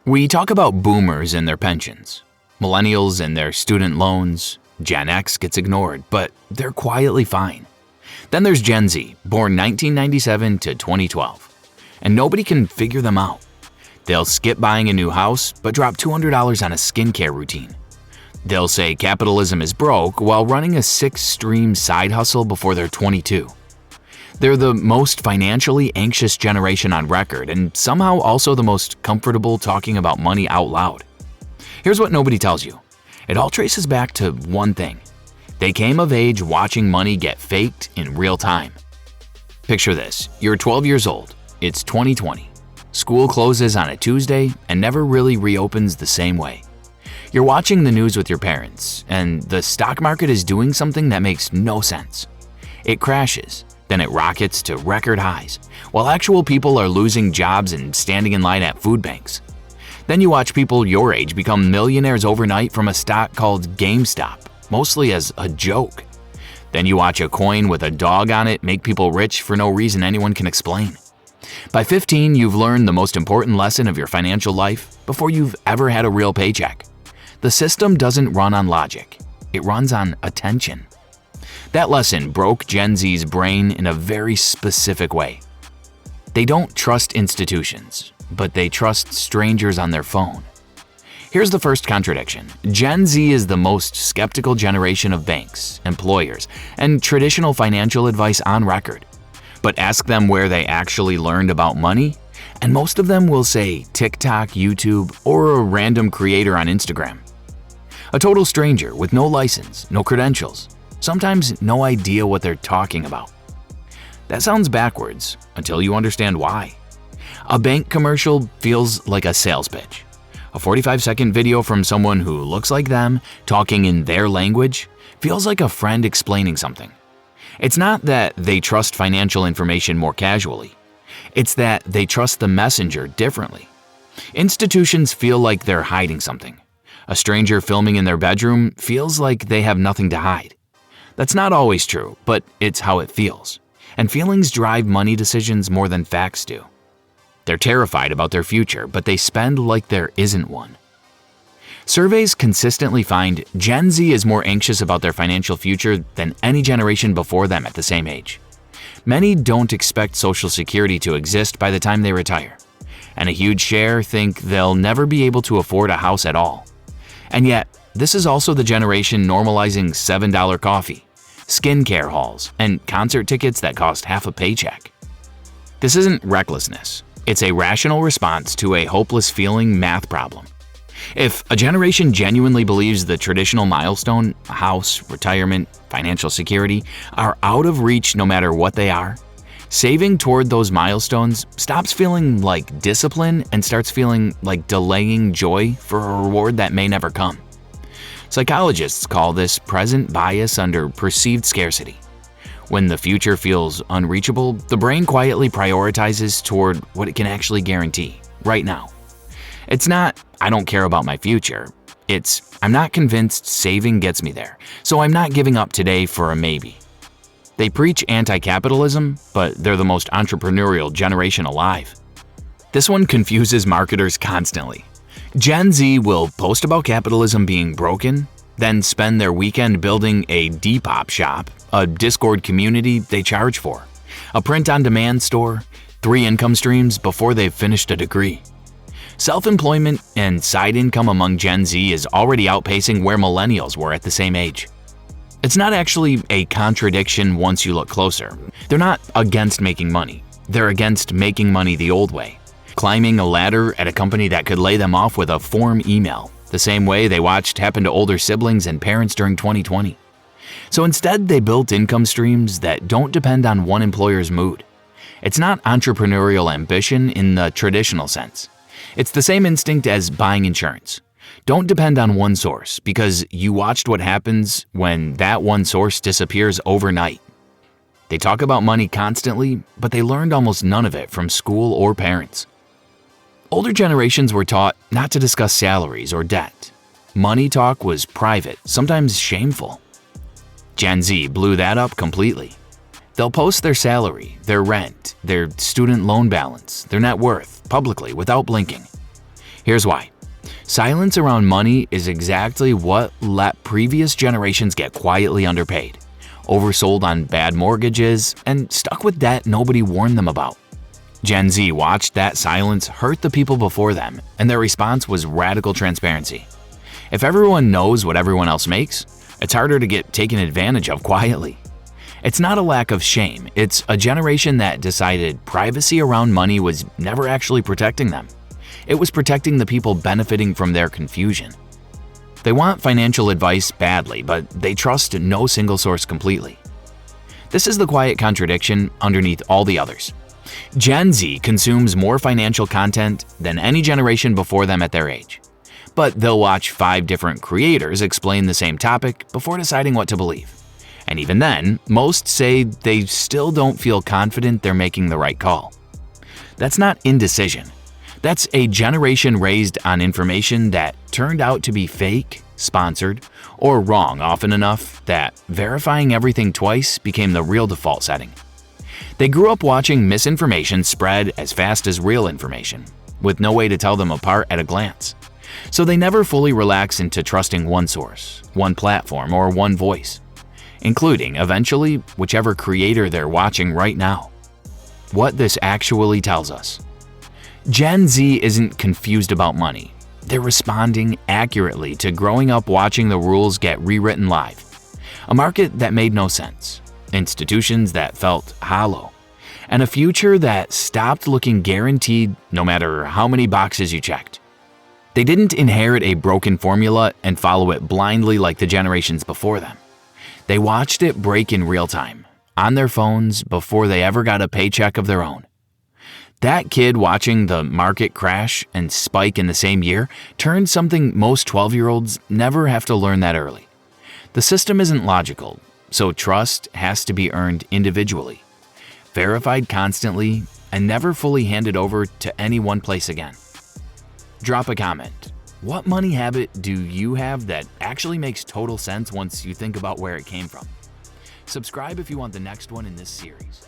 We talk about boomers and their pensions, millennials and their student loans. Gen X gets ignored, but they're quietly fine. Then there's Gen Z, born 1997 to 2012, and nobody can figure them out. They'll skip buying a new house, but drop $200 on a skincare routine. They'll say capitalism is broke while running a 6-stream side hustle before they're 22. They're the most financially anxious generation on record, and somehow also the most comfortable talking about money out loud. Here's what nobody tells you. It all traces back to one thing. They came of age watching money get faked in real time. Picture this. You're 12 years old. It's 2020. School closes on a Tuesday and never really reopens the same way. You're watching the news with your parents, and the stock market is doing something that makes no sense. It crashes, then it rockets to record highs, while actual people are losing jobs and standing in line at food banks. Then you watch people your age become millionaires overnight from a stock called GameStop, mostly as a joke. Then you watch a coin with a dog on it make people rich for no reason anyone can explain. By 15, you've learned the most important lesson of your financial life before you've ever had a real paycheck. The system doesn't run on logic. It runs on attention. That lesson broke Gen Z's brain in a very specific way. They don't trust institutions, but they trust strangers on their phone. Here's the first contradiction. Gen Z is the most skeptical generation of banks, employers, and traditional financial advice on record. But ask them where they actually learned about money, and most of them will say TikTok, YouTube, or a random creator on Instagram. A total stranger with no license, no credentials, sometimes no idea what they're talking about. That sounds backwards until you understand why. A bank commercial feels like a sales pitch. A 45-second video from someone who looks like them, talking in their language, feels like a friend explaining something. It's not that they trust financial information more casually. It's that they trust the messenger differently. Institutions feel like they're hiding something. A stranger filming in their bedroom feels like they have nothing to hide. That's not always true, but it's how it feels. And feelings drive money decisions more than facts do. They're terrified about their future, but they spend like there isn't one. Surveys consistently find Gen Z is more anxious about their financial future than any generation before them at the same age. Many don't expect Social Security to exist by the time they retire, and a huge share think they'll never be able to afford a house at all. And yet, this is also the generation normalizing $7 coffee, skincare hauls, and concert tickets that cost half a paycheck. This isn't recklessness. It's a rational response to a hopeless feeling math problem. If a generation genuinely believes the traditional milestone, house, retirement, financial security, are out of reach no matter what they are, saving toward those milestones stops feeling like discipline and starts feeling like delaying joy for a reward that may never come. Psychologists call this present bias under perceived scarcity. When the future feels unreachable, the brain quietly prioritizes toward what it can actually guarantee, right now. It's not, I don't care about my future. It's, I'm not convinced saving gets me there, so I'm not giving up today for a maybe. They preach anti-capitalism, but they're the most entrepreneurial generation alive. This one confuses marketers constantly. Gen Z will post about capitalism being broken, then spend their weekend building a Depop shop, a Discord community they charge for, a print-on-demand store, 3 income streams before they've finished a degree. Self-employment and side income among Gen Z is already outpacing where millennials were at the same age. It's not actually a contradiction once you look closer. They're not against making money. They're against making money the old way, climbing a ladder at a company that could lay them off with a form email, the same way they watched happen to older siblings and parents during 2020. So instead, they built income streams that don't depend on one employer's mood. It's not entrepreneurial ambition in the traditional sense. It's the same instinct as buying insurance. Don't depend on one source because you watched what happens when that one source disappears overnight. They talk about money constantly, but they learned almost none of it from school or parents. Older generations were taught not to discuss salaries or debt. Money talk was private, sometimes shameful. Gen Z blew that up completely. They'll post their salary, their rent, their student loan balance, their net worth publicly without blinking. Here's why. Silence around money is exactly what let previous generations get quietly underpaid, oversold on bad mortgages, and stuck with debt nobody warned them about. Gen Z watched that silence hurt the people before them, and their response was radical transparency. If everyone knows what everyone else makes, it's harder to get taken advantage of quietly. It's not a lack of shame, it's a generation that decided privacy around money was never actually protecting them. It was protecting the people benefiting from their confusion. They want financial advice badly, but they trust no single source completely. This is the quiet contradiction underneath all the others. Gen Z consumes more financial content than any generation before them at their age. But they'll watch 5 different creators explain the same topic before deciding what to believe. And even then, most say they still don't feel confident they're making the right call. That's not indecision. That's a generation raised on information that turned out to be fake, sponsored, or wrong often enough that verifying everything twice became the real default setting. They grew up watching misinformation spread as fast as real information, with no way to tell them apart at a glance. So they never fully relax into trusting one source, one platform, or one voice, including, eventually, whichever creator they're watching right now. What this actually tells us. Gen Z isn't confused about money. They're responding accurately to growing up watching the rules get rewritten live. A market that made no sense, institutions that felt hollow, and a future that stopped looking guaranteed no matter how many boxes you checked. They didn't inherit a broken formula and follow it blindly like the generations before them. They watched it break in real time, on their phones, before they ever got a paycheck of their own. That kid watching the market crash and spike in the same year turned something most 12-year-olds never have to learn that early. The system isn't logical, so trust has to be earned individually, verified constantly, and never fully handed over to any one place again. Drop a comment. What money habit do you have that actually makes total sense once you think about where it came from? Subscribe if you want the next one in this series.